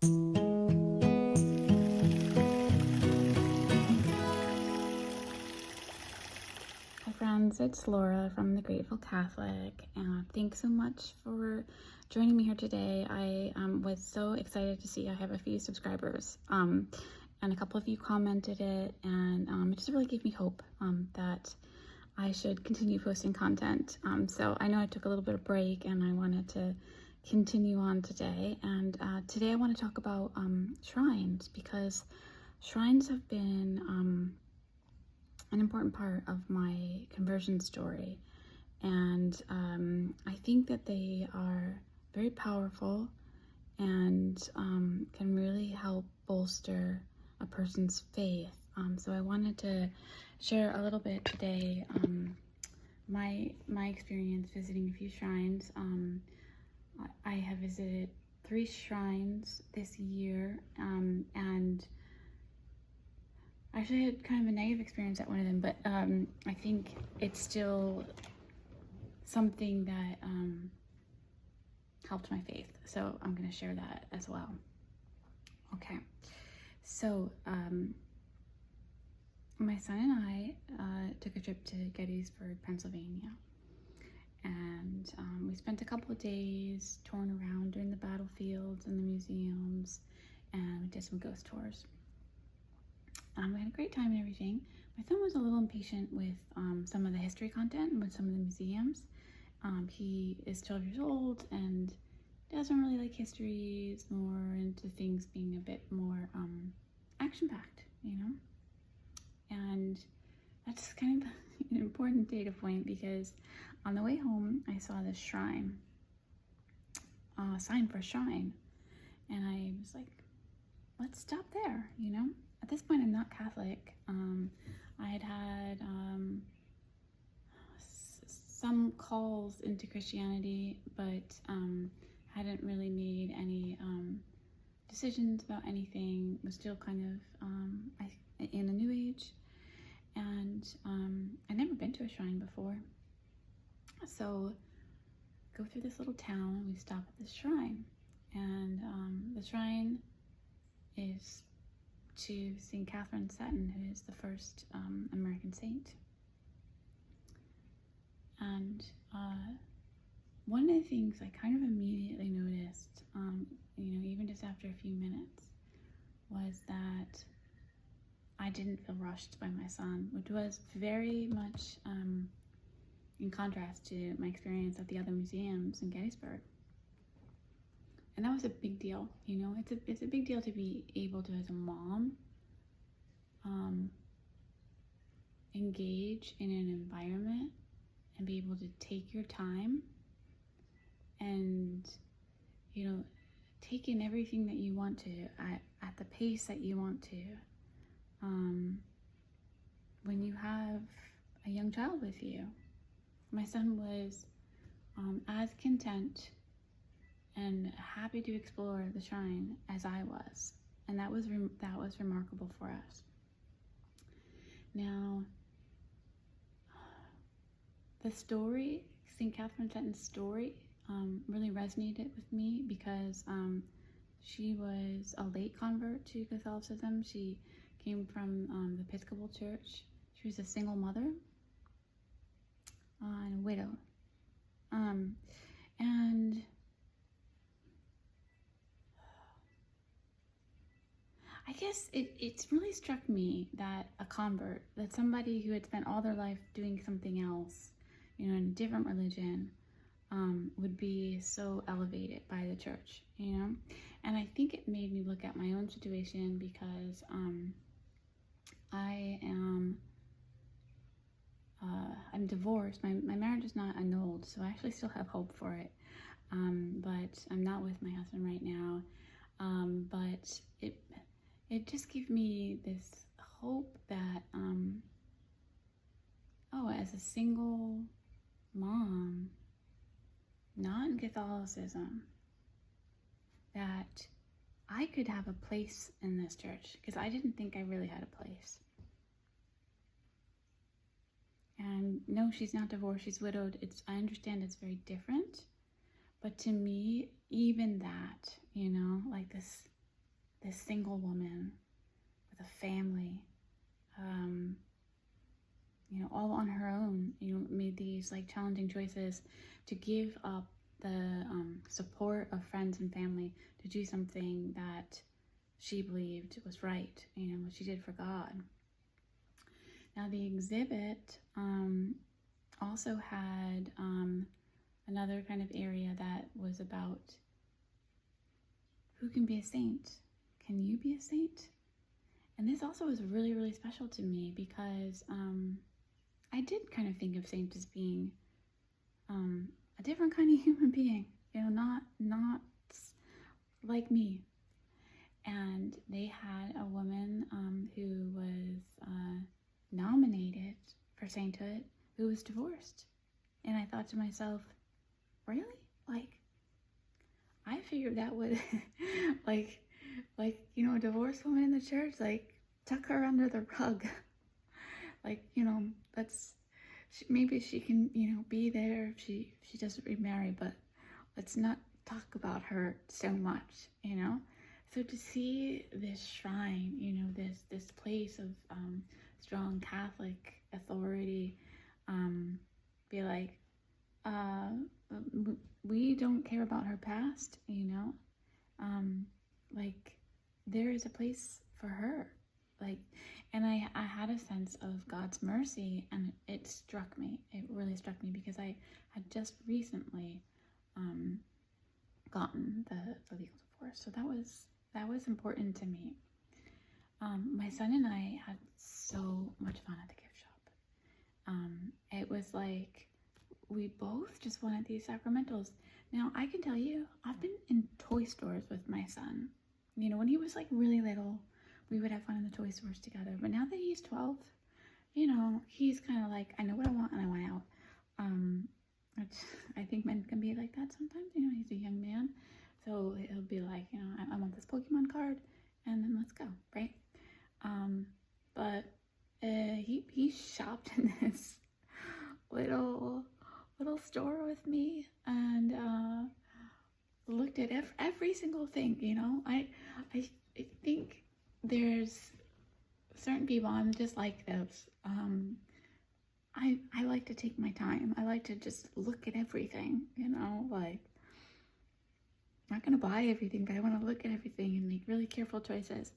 Hi friends, it's Laura from The Grateful Catholic, and thanks so much for joining me here today. I was so excited to see I have a few subscribers, and a couple of you commented it, and it just really gave me hope that I should continue posting content. So I know I took a little bit of break, and I wanted to continue on today, and today I want to talk about shrines, because shrines have been an important part of my conversion story, and I think that they are very powerful and can really help bolster a person's faith. So I wanted to share a little bit today my experience visiting a few shrines. I have visited 3 shrines this year, and I actually had kind of a negative experience at one of them, but I think it's still something that helped my faith. So I'm going to share that as well. Okay, so my son and I took a trip to Gettysburg, Pennsylvania, and we spent a couple of days touring around during the battlefields and the museums, and we did some ghost tours. We had a great time and everything. My son was a little impatient with some of the history content and with some of the museums. He is 12 years old and doesn't really like history. He's more into things being a bit more action-packed, you know? And that's kind of an important data point, because on the way home, I saw this shrine, sign for a shrine. And I was like, let's stop there, you know? At this point, I'm not Catholic. I had some calls into Christianity, but hadn't really made any decisions about anything. Was still kind of in a new age, and I'd never been to a shrine before. So go through this little town. We stop at this shrine, and the shrine is to St. Catherine Seton, who is the first American saint. And one of the things I kind of immediately noticed, even just after a few minutes, was that I didn't feel rushed by my son, which was very much in contrast to my experience at the other museums in Gettysburg. And that was a big deal, you know. It's a big deal to be able to, as a mom, engage in an environment and be able to take your time and, take in everything that you want to at the pace that you want to. When you have a young child with you, my son was as content and happy to explore the shrine as I was, and that was remarkable for us. Now, the story, St. Catherine Seton's story, really resonated with me, because she was a late convert to Catholicism. She came from the Episcopal Church. She was a single mother and a widow, and I guess it's really struck me that a convert, that somebody who had spent all their life doing something else, in a different religion, would be so elevated by the church, And I think it made me look at my own situation, because I'm divorced. My marriage is not annulled, so I actually still have hope for it. But I'm not with my husband right now. But it just gave me this hope that, as a single mom, not in Catholicism, that I could have a place in this church, because I didn't think I really had a place. And no, she's not divorced, she's widowed. I understand it's very different, but to me, even that, like this this single woman with a family, all on her own, made these like challenging choices to give up the support of friends and family to do something that she believed was right, what she did for God. Now the exhibit also had another kind of area that was about who can be a saint. Can you be a saint? And this also was really, really special to me because I did kind of think of saints as being a different kind of human being, not like me. And they had a woman who was nominated for sainthood who was divorced. And I thought to myself, really? Like, I figured that would, like, a divorced woman in the church, like, tuck her under the rug. Like, maybe she can, be there if she doesn't remarry, but let's not talk about her so much, So to see this shrine, this place of strong Catholic authority, be like, we don't care about her past, like there is a place for her, like, and I had a sense of God's mercy, and it really struck me because I had just recently gotten the legal divorce, so that was important to me. My son and I had so much fun at the gift shop. It was like we both just wanted these sacramentals. Now, I can tell you, I've been in toy stores with my son. When he was like really little, we would have fun in the toy stores together. But now that he's 12, he's kind of like, I know what I want and I want out. Which I think men can be like that sometimes. He's a young man. So he'll be like, I want this Pokemon card, and then let's go, right? But he shopped in this little store with me and looked at every single thing. I think there's certain people, I'm just like this. I like to take my time. I like to just look at everything, like, I'm not gonna buy everything, but I want to look at everything and make really careful choices.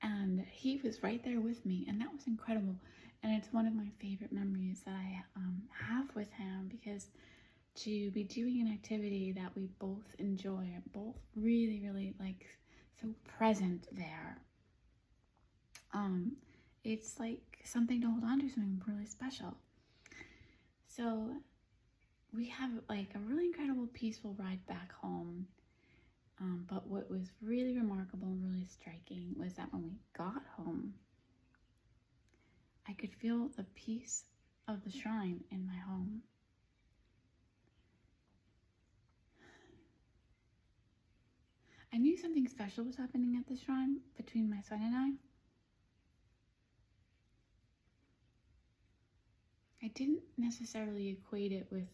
And he was right there with me, and that was incredible. And it's one of my favorite memories that I have with him, because to be doing an activity that we both enjoy, both really, really like so present there, it's like something to hold on to, something really special. So we have like a really incredible, peaceful ride back home. But what was really remarkable and really striking was that when we got home, I could feel the peace of the shrine in my home. I knew something special was happening at the shrine between my son and I didn't necessarily equate it with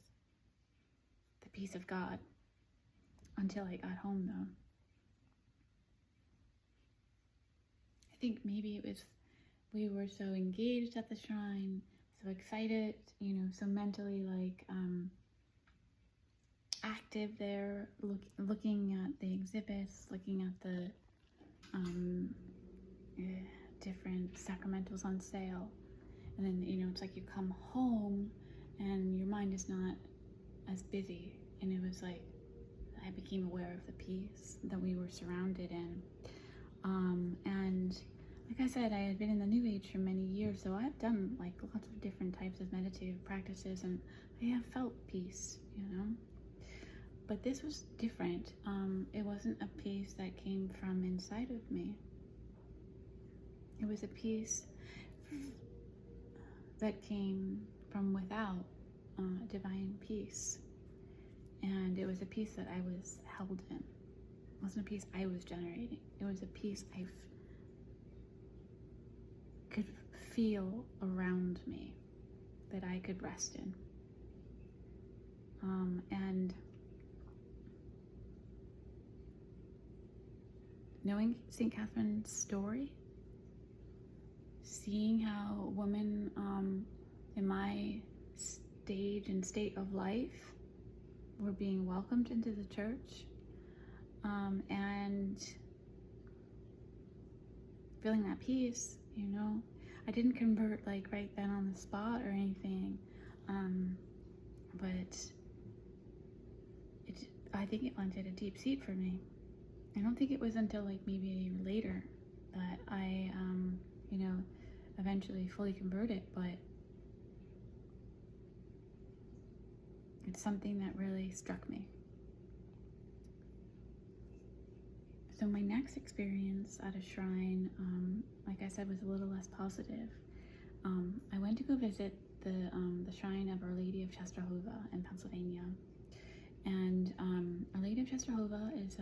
the peace of God until I got home, though. I think maybe it was we were so engaged at the shrine, so excited, so mentally like active there, looking at the exhibits, looking at the different sacramentals on sale. And then, it's like you come home and your mind is not as busy. And it was like I became aware of the peace that we were surrounded in. And like I said, I had been in the New Age for many years, so I've done like lots of different types of meditative practices, and I have felt peace, But this was different. It wasn't a peace that came from inside of me. It was a peace that came from without, divine peace. And it was a peace that I was held in. It wasn't a peace I was generating. It was a peace I could feel around me, that I could rest in. And knowing St. Catherine's story, seeing how women in my stage and state of life were being welcomed into the church, and feeling that peace, you know. I didn't convert like right then on the spot or anything, but I think it planted a deep seed for me. I don't think it was until like maybe a year later that I, you know, eventually fully converted, but it's something that really struck me. So my next experience at a shrine, like I said, was a little less positive. I went to go visit the shrine of Our Lady of Czestochowa in Pennsylvania, and Our Lady of Czestochowa is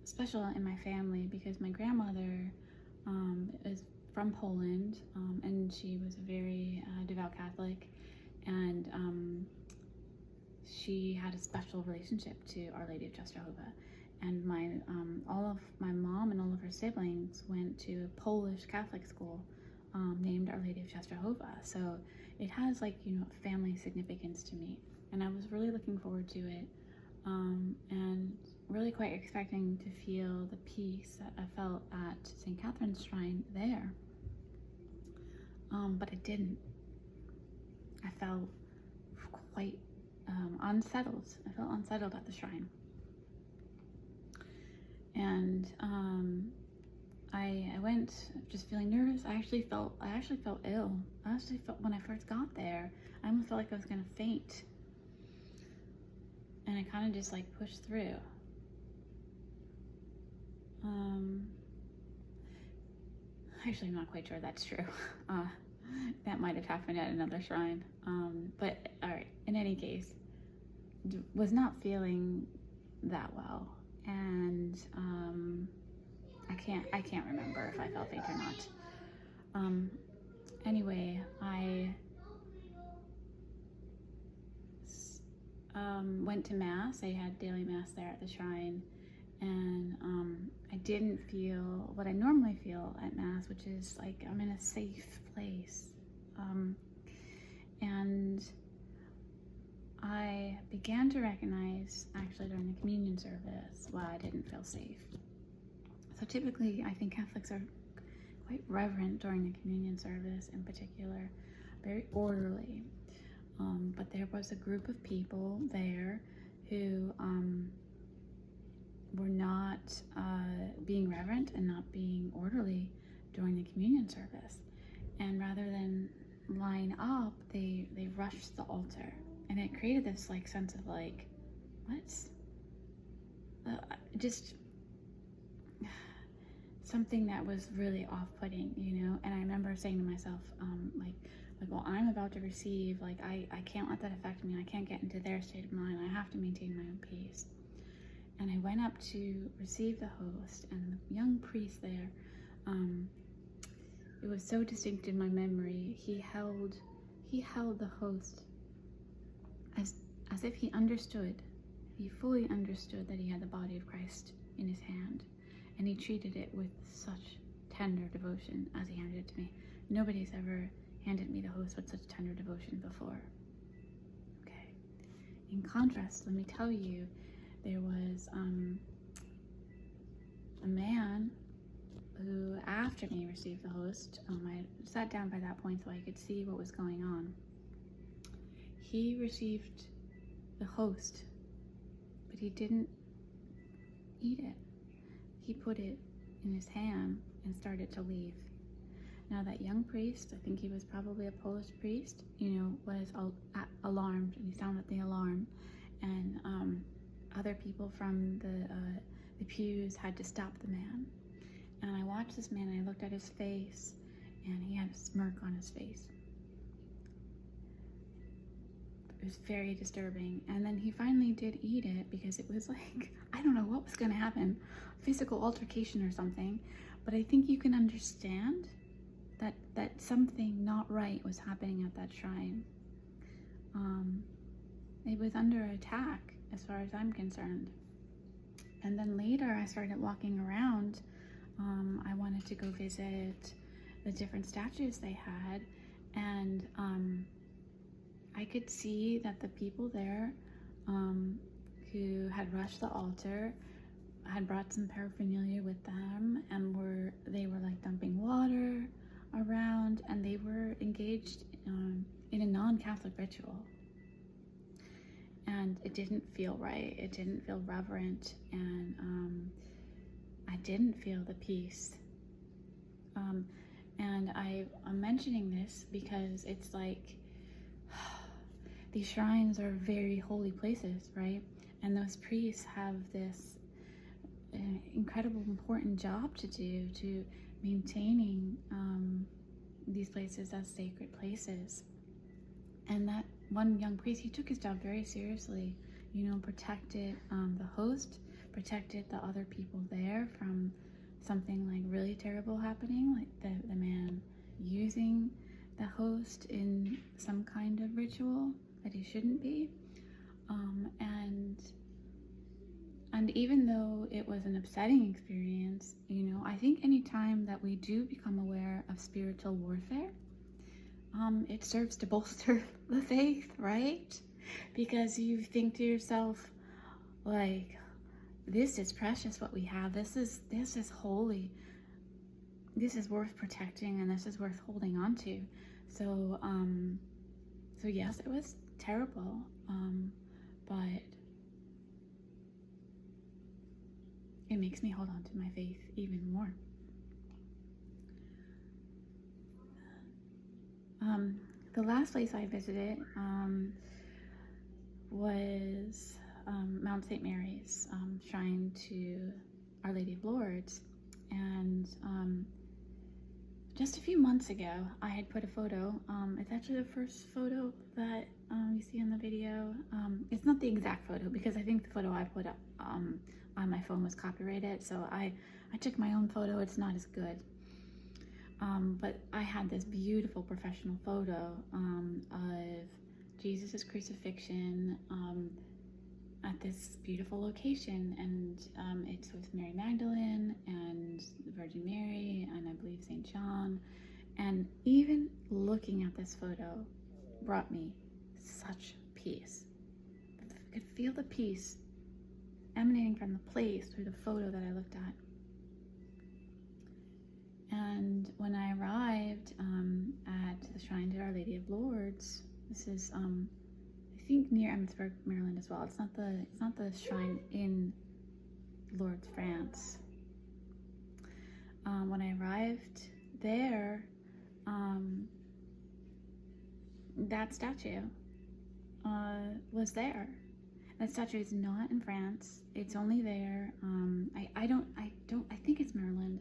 special in my family because my grandmother is from Poland, and she was a very devout Catholic, and she had a special relationship to Our Lady of Czestochowa, and all of my mom and all of her siblings went to a Polish Catholic school named Our Lady of Czestochowa. So it has, like, you know, family significance to me, and I was really looking forward to it, and really quite expecting to feel the peace that I felt at St. Catherine's Shrine there, but it didn't. I felt quite unsettled. I felt unsettled at the shrine, and I went just feeling nervous. I actually felt ill. I actually felt, when I first got there, I almost felt like I was gonna faint, and I kind of just like pushed through. Actually, I'm not quite sure that's true. That might have happened at another shrine. But all right, in any case, was not feeling that well, and I can't remember if I felt faint or not. Anyway, I went to Mass. I had daily Mass there at the shrine, and I didn't feel what I normally feel at Mass, which is like I'm in a safe place. And I began to recognize, actually during the communion service, why I didn't feel safe. So typically, I think Catholics are quite reverent during the communion service in particular, very orderly. But there was a group of people there who were not being reverent and not being orderly during the communion service. And rather than line up, they rushed the altar. And it created this like sense of like, what's just something that was really off-putting, you know. And I remember saying to myself, like, well, I'm about to receive, like, I can't let that affect me. I can't get into their state of mind. I have to maintain my own peace. And I went up to receive the host, and the young priest there, it was so distinct in my memory. He held the host as if he understood. He fully understood that he had the body of Christ in his hand, and he treated it with such tender devotion as he handed it to me. Nobody's ever handed me the host with such tender devotion before. Okay. In contrast, let me tell you, there was a man who, after me, received the host. I sat down by that point so I could see what was going on. He received the host, but he didn't eat it. He put it in his hand and started to leave. Now that young priest, I think he was probably a Polish priest, you know, was alarmed, and he sounded the alarm, and other people from the pews had to stop the man. And I watched this man, and I looked at his face, and he had a smirk on his face. It was very disturbing. And then he finally did eat it, because it was like, I don't know what was going to happen, physical altercation or something, but I think you can understand that something not right was happening at that shrine. It was under attack, as far as I'm concerned. And then later I started walking around. I wanted to go visit the different statues they had, and I could see that the people there who had rushed the altar had brought some paraphernalia with them, and they were like dumping water around, and they were engaged in a non-Catholic ritual. And it didn't feel right. It didn't feel reverent, and I didn't feel the peace. And I'm mentioning this because it's like these shrines are very holy places, right? And those priests have this incredible important job to do to maintaining these places as sacred places. And that one young priest, he took his job very seriously, protected the host, protected the other people there from something like really terrible happening, like the man using the host in some kind of ritual that he shouldn't be. And even though it was an upsetting experience, I think anytime that we do become aware of spiritual warfare, it serves to bolster the faith, right? Because you think to yourself, like, this is precious what we have. This is holy. This is worth protecting, and this is worth holding on to. So yes, it was terrible, but it makes me hold on to my faith even more. The last place I visited was Mount St. Mary's, shrine to Our Lady of Lourdes. And just a few months ago, I had put a photo. It's actually the first photo that you see in the video. It's not the exact photo, because I think the photo I put up on my phone was copyrighted, so I took my own photo. It's not as good. But I had this beautiful professional photo of Jesus' crucifixion at this beautiful location, and it's with Mary Magdalene and the Virgin Mary, and I believe St. John. And even looking at this photo brought me such peace. I could feel the peace emanating from the place through the photo that I looked at. And when I arrived at the shrine to Our Lady of Lourdes, this is I think near Emmitsburg, Maryland as well. It's not the shrine in Lourdes, France. When I arrived there, that statue was there. That statue is not in France. It's only there. I think it's Maryland.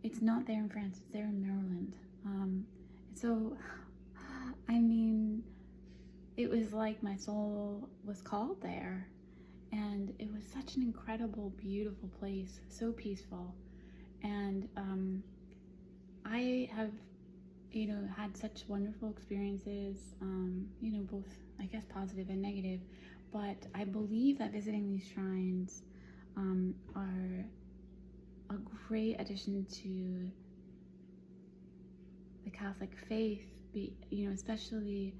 It's not there in France, it's there in Maryland. So, I mean, it was like my soul was called there, and it was such an incredible, beautiful place, so peaceful. And I have, had such wonderful experiences, both, I guess, positive and negative, but I believe that visiting these shrines are a great addition to the Catholic faith, especially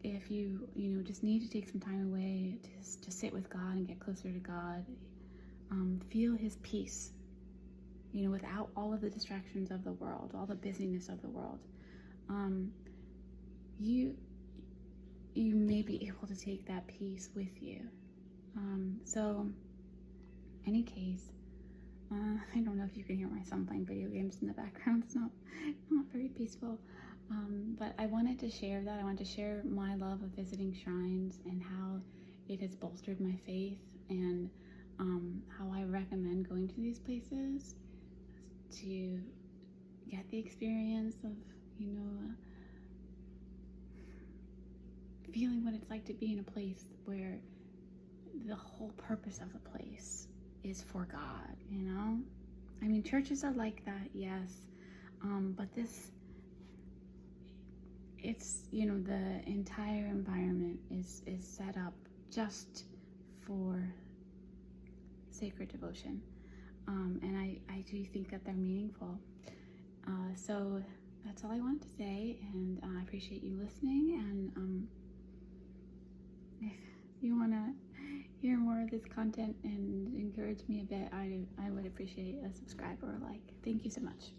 if you just need to take some time away to sit with God and get closer to God, feel His peace, without all of the distractions of the world, all the busyness of the world. You may be able to take that peace with you. So, any case, I don't know if you can hear my son playing video games in the background. It's not very peaceful. But I wanted to share that. I wanted to share my love of visiting shrines and how it has bolstered my faith, and how I recommend going to these places to get the experience of, feeling what it's like to be in a place where the whole purpose of the place is for God, I mean, churches are like that, yes, but it's, the entire environment is set up just for sacred devotion. And I do think that they're meaningful. So that's all I wanted to say, and I appreciate you listening. And if you want to hear more of this content and encourage me a bit, I would appreciate a subscribe or a like. Thank you so much.